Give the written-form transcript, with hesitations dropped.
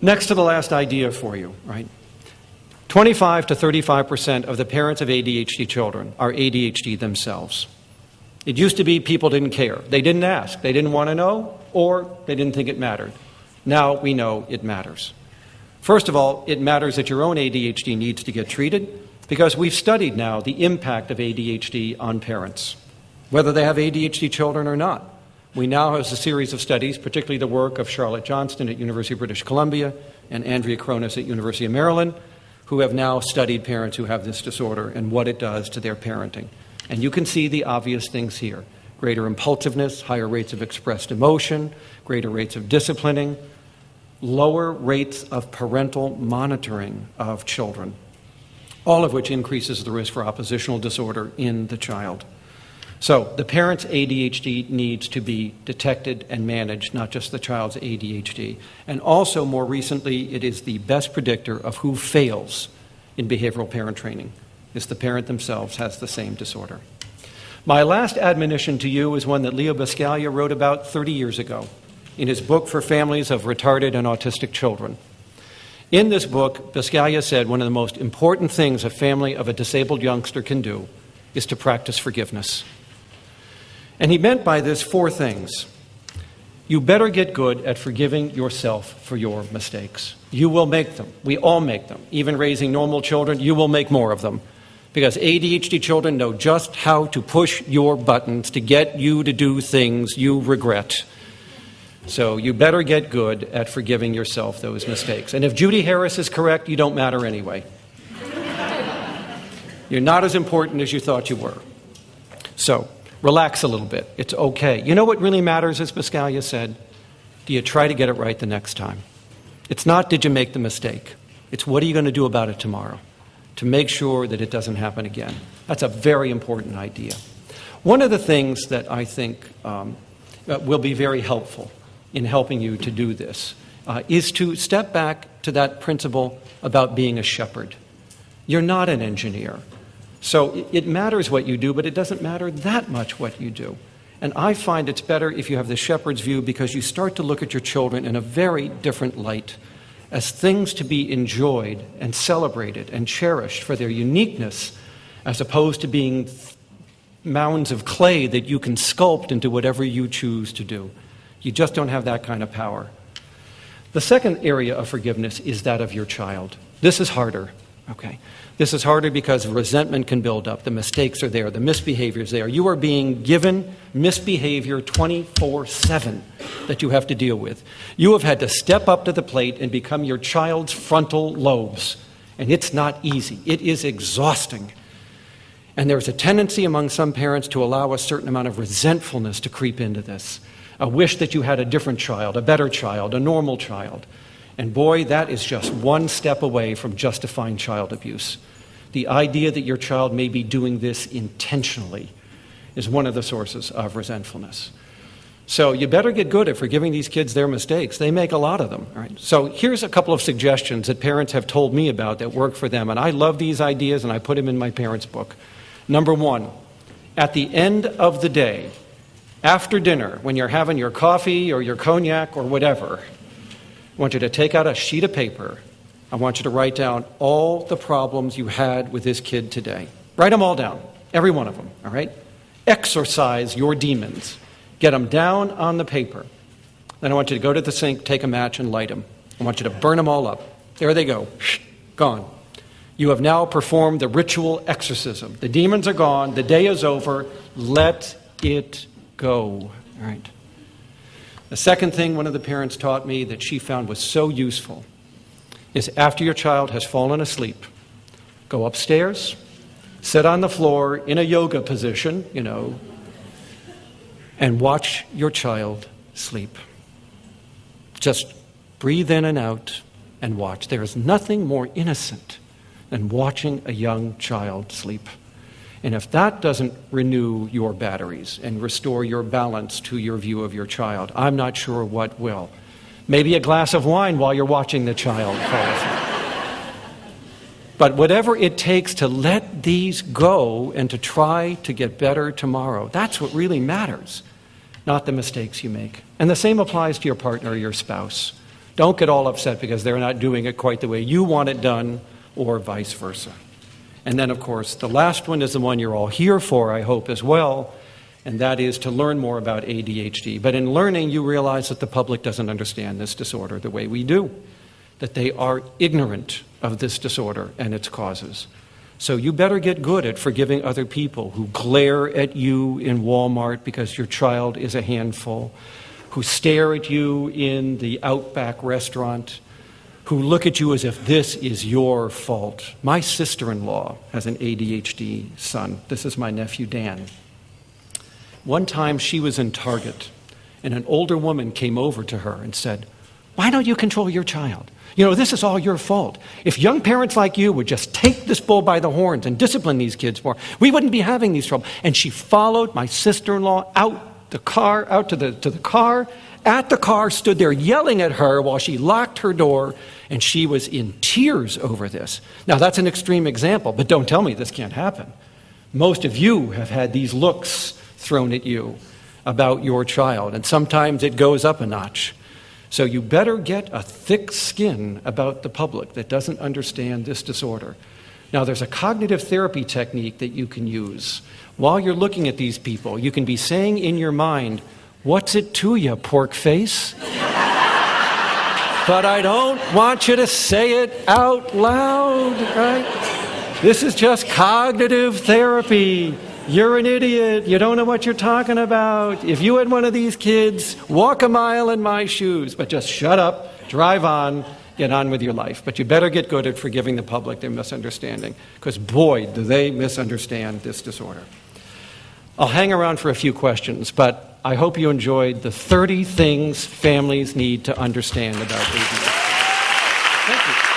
Next to the last idea for you, right? 25 to 35% of the parents of ADHD children are ADHD themselves. It used to be people didn't care. They didn't ask. They didn't want to know, or they didn't think it mattered. Now we know it matters. First of all, it matters that your own ADHD needs to get treated because we've studied now the impact of ADHD on parents, whether they have ADHD children or not. We now have a series of studies, particularly the work of Charlotte Johnston at University of British Columbia and Andrea Cronus at University of Maryland, who have now studied parents who have this disorder and what it does to their parenting. And you can see the obvious things here. Greater impulsiveness, higher rates of expressed emotion, greater rates of disciplining, lower rates of parental monitoring of children, all of which increases the risk for oppositional disorder in the child. So the parent's ADHD needs to be detected and managed, not just the child's ADHD. And also, more recently, it is the best predictor of who fails in behavioral parent training, is the parent themselves has the same disorder. My last admonition to you is one that Leo Buscaglia wrote about 30 years ago in his book for families of retarded and autistic children. In this book, Buscaglia said one of the most important things a family of a disabled youngster can do is to practice forgiveness. And he meant by this 4 things. You better get good at forgiving yourself for your mistakes. You will make them. We all make them. Even raising normal children, you will make more of them. Because ADHD children know just how to push your buttons to get you to do things you regret. So you better get good at forgiving yourself those mistakes. And if Judy Harris is correct, you don't matter anyway. You're not as important as you thought you were. So relax a little bit. It's okay. You know what really matters, as Buscaglia said? Do you try to get it right the next time? It's not did you make the mistake. It's what are you going to do about it tomorrow to make sure that it doesn't happen again. That's a very important idea. One of the things that I think will be very helpful in helping you to do this is to step back to that principle about being a shepherd. You're not an engineer. So it matters what you do, but it doesn't matter that much what you do. And I find it's better if you have the shepherd's view because you start to look at your children in a very different light, as things to be enjoyed and celebrated and cherished for their uniqueness, as opposed to being mounds of clay that you can sculpt into whatever you choose to do. You just don't have that kind of power. The second area of forgiveness is that of your child. This is harder, okay? This is harder because resentment can build up. The mistakes are there. The misbehavior is there. You are being given misbehavior 24/7 that you have to deal with. You have had to step up to the plate and become your child's frontal lobes. And it's not easy. It is exhausting. And there's a tendency among some parents to allow a certain amount of resentfulness to creep into this. A wish that you had a different child, a better child, a normal child. And boy, that is just one step away from justifying child abuse. The idea that your child may be doing this intentionally is one of the sources of resentfulness. So you better get good at forgiving these kids their mistakes. They make a lot of them. All right? So here's a couple of suggestions that parents have told me about that work for them. And I love these ideas, and I put them in my parents' book. Number 1, at the end of the day, after dinner, when you're having your coffee or your cognac or whatever, I want you to take out a sheet of paper. I want you to write down all the problems you had with this kid today. Write them all down, every one of them, all right? Exorcise your demons. Get them down on the paper. Then I want you to go to the sink, take a match, and light them. I want you to burn them all up. There they go. Gone. You have now performed the ritual exorcism. The demons are gone. The day is over. Let it go. All right. The second thing one of the parents taught me that she found was so useful is after your child has fallen asleep, go upstairs, sit on the floor in a yoga position, and watch your child sleep. Just breathe in and out and watch. There is nothing more innocent than watching a young child sleep. And if that doesn't renew your batteries and restore your balance to your view of your child, I'm not sure what will. Maybe a glass of wine while you're watching the child fall asleep. But whatever it takes to let these go and to try to get better tomorrow, that's what really matters, not the mistakes you make. And the same applies to your partner or your spouse. Don't get all upset because they're not doing it quite the way you want it done, or vice versa. And then, of course, the last one is the one you're all here for, I hope, as well, and that is to learn more about ADHD. But in learning, you realize that the public doesn't understand this disorder the way we do, that they are ignorant of this disorder and its causes. So you better get good at forgiving other people who glare at you in Walmart because your child is a handful, who stare at you in the Outback restaurant, who look at you as if this is your fault. My sister-in-law has an ADHD son. This is my nephew, Dan. One time she was in Target, and an older woman came over to her and said, "Why don't you control your child? You know, this is all your fault. If young parents like you would just take this bull by the horns and discipline these kids more, we wouldn't be having these troubles." And she followed my sister-in-law out to the car. At the car, stood there yelling at her while she locked her door, and she was in tears over this. Now, that's an extreme example, but don't tell me this can't happen. Most of you have had these looks thrown at you about your child, and sometimes it goes up a notch. So you better get a thick skin about the public that doesn't understand this disorder. Now, there's a cognitive therapy technique that you can use. While you're looking at these people, you can be saying in your mind, "What's it to you, pork face?" But I don't want you to say it out loud, right? This is just cognitive therapy. You're an idiot. You don't know what you're talking about. If you had one of these kids, walk a mile in my shoes. But just shut up, drive on, get on with your life. But you better get good at forgiving the public their misunderstanding, because boy, do they misunderstand this disorder. I'll hang around for a few questions, but I hope you enjoyed the 30 things families need to understand about ADHD. Thank you.